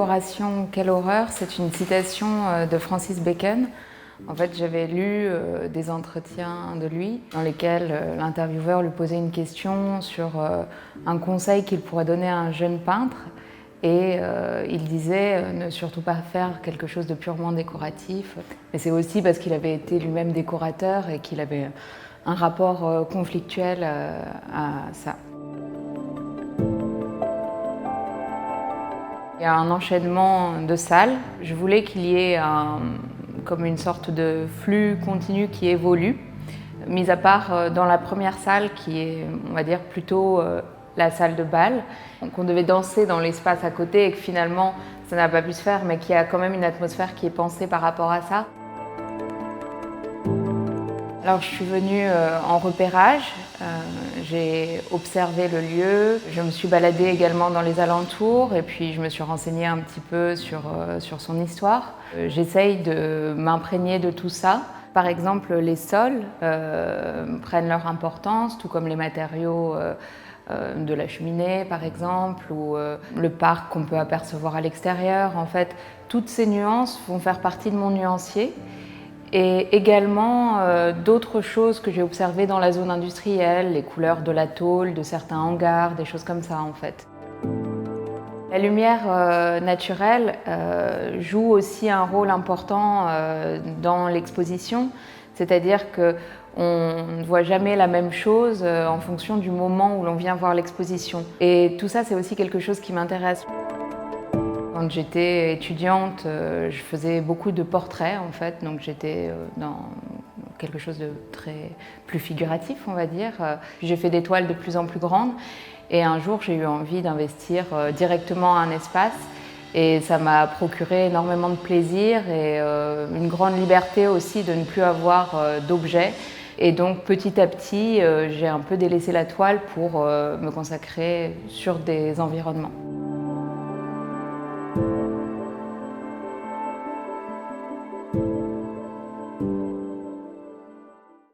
décoration, quelle horreur, c'est une citation de Francis Bacon. En fait, j'avais lu des entretiens de lui dans lesquels l'intervieweur lui posait une question sur un conseil qu'il pourrait donner à un jeune peintre. Et il disait ne surtout pas faire quelque chose de purement décoratif. Mais c'est aussi parce qu'il avait été lui-même décorateur et qu'il avait un rapport conflictuel à ça. Il y a un enchaînement de salles. Je voulais qu'il y ait comme une sorte de flux continu qui évolue, mis à part dans la première salle qui est, on va dire, plutôt la salle de bal. Donc on devait danser dans l'espace à côté et que finalement ça n'a pas pu se faire, mais qu'il y a quand même une atmosphère qui est pensée par rapport à ça. Alors je suis venue en repérage, j'ai observé le lieu, je me suis baladée également dans les alentours et puis je me suis renseignée un petit peu sur son histoire. J'essaye de m'imprégner de tout ça. Par exemple, les sols prennent leur importance, tout comme les matériaux de la cheminée par exemple, ou le parc qu'on peut apercevoir à l'extérieur. En fait, toutes ces nuances vont faire partie de mon nuancier. Et également d'autres choses que j'ai observées dans la zone industrielle, les couleurs de la tôle, de certains hangars, des choses comme ça en fait. La lumière naturelle joue aussi un rôle important dans l'exposition, c'est-à-dire qu'on ne voit jamais la même chose en fonction du moment où l'on vient voir l'exposition. Et tout ça, c'est aussi quelque chose qui m'intéresse. Quand j'étais étudiante, je faisais beaucoup de portraits en fait, donc j'étais dans quelque chose de plus figuratif, on va dire. J'ai fait des toiles de plus en plus grandes et un jour j'ai eu envie d'investir directement un espace et ça m'a procuré énormément de plaisir et une grande liberté aussi de ne plus avoir d'objets. Et donc petit à petit, j'ai un peu délaissé la toile pour me consacrer sur des environnements.